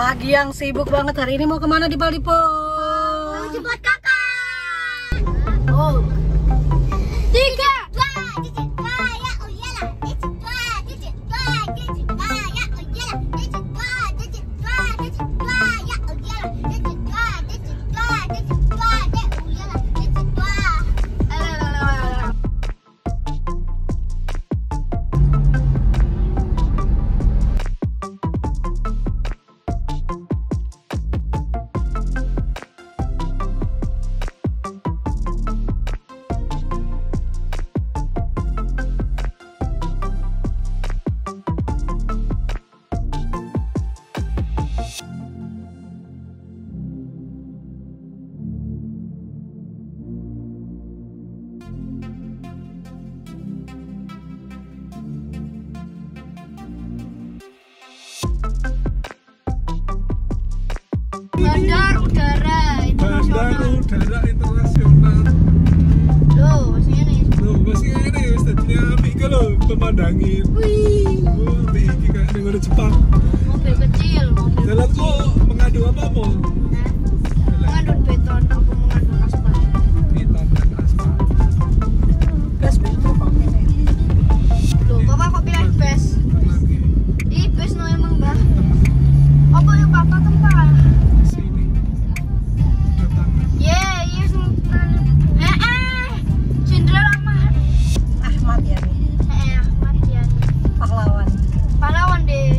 Pagi yang sibuk banget hari ini, mau kemana di Palipo? Mau jemput kakak. Oh. 3, 2, 1, ya Aulia lah. 1, 2, 1, 2, 1, 2, ya Aulia lah. 1, 2, 1, 2, 1, 2, ya Aulia lah. 1, 2, 1, 2, 1, 2, ya Aulia lah. 1, 2. Bandar udara internasional. Loh, sini. Loh, masih ini wis dadi apik ku lho pemandangi. Wih. Oh, apik iki kayak ning ngene Jepang. Mobil kecil, mobil. Jalan kok mengandung apa, Mo? Mengandung beton apa mengandung aspal? Beton dan aspal. Gas betul Pak. Loh, Bapak kok pilih bus? Lagi Ih, bus no emang, Mbak. Apa yang Bapak tempat? sini. Datangan. Iya, sultan. Jenderal Ahmad. Ahmad ya nih, Ahmad ya. pahlawan. Pahlawan deh.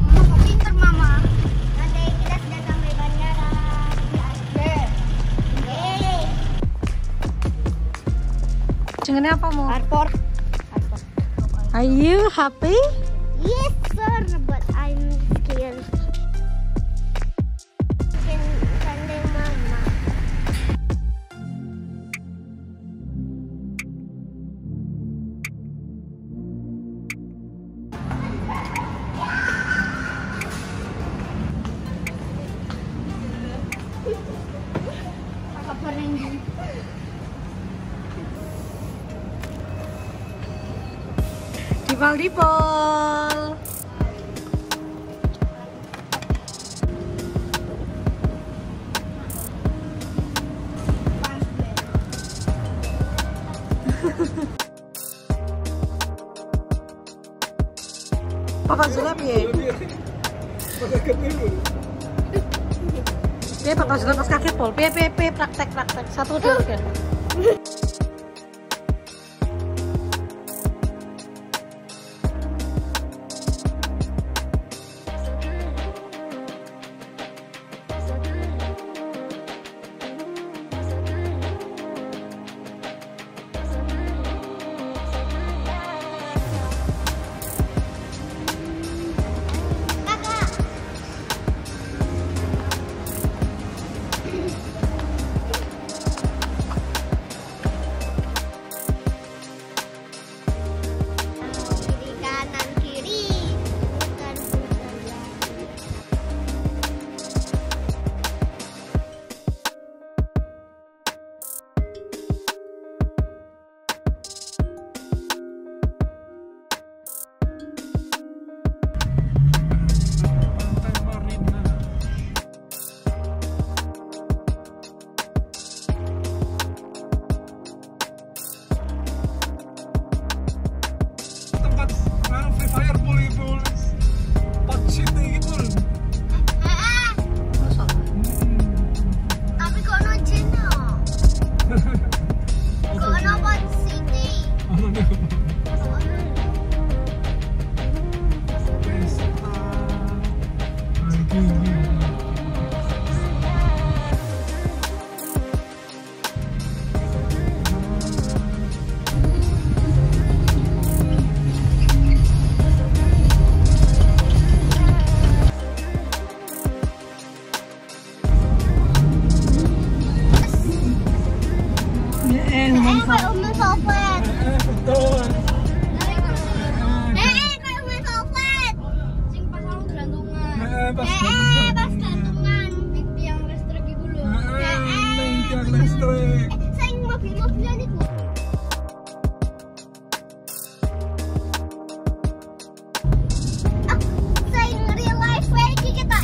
Mama kok pinter, Mama. Nanti kita sudah sampai bandara. Yeay. Jenenge apa, Mo? Airport. Are you happy? Yes, sir, but I'm scared. Sandeng Mama. Apa Randy? Di Paldipol. Papa Zulap ya? Pakai ketemu. Dia Papa Zulap pas kaget pol. PPP praktek 1 2 3. Kiri kanan kiri. Bukan. Pantai Marina. Tempat free fire pool pot city gitu loh. Tapi kono jeno. Kono pot city. Kayak Umi Sofet. Betul. Kayak Umi Sofet. Sing pas aku gelantungan. Pas Pas gantungan. Tiang listrik iku lho. tiang listrik. Sing mobil-mobilan iku. Sing real life iki kita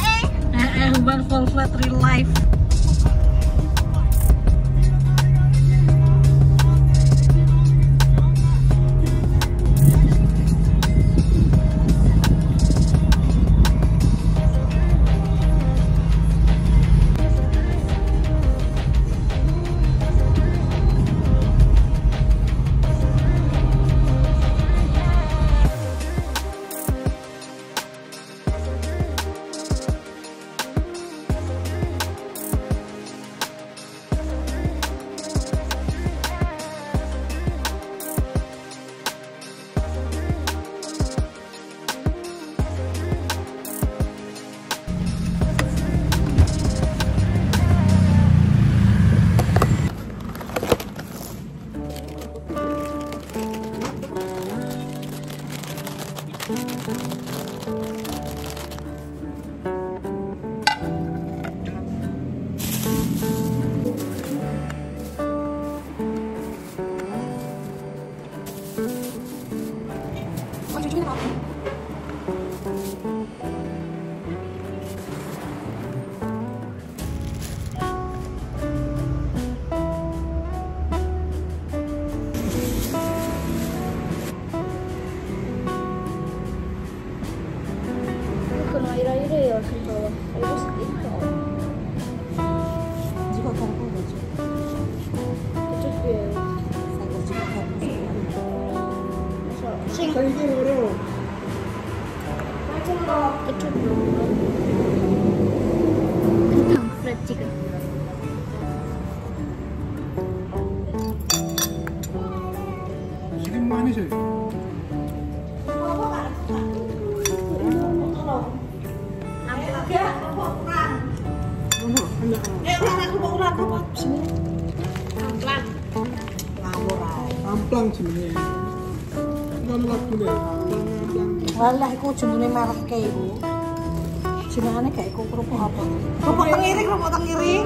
Jika kamu baju. Kecut ya. Saya jika kamu. Sing. Saiki loro. Kecut. Kentang fried chicken. Sini manis ya. Amplang jenenge. Kan lagune amplang. Walah iku jenenge mereke iku. Jenengane gak iku kerupuk apa? Kerupuk tengiring.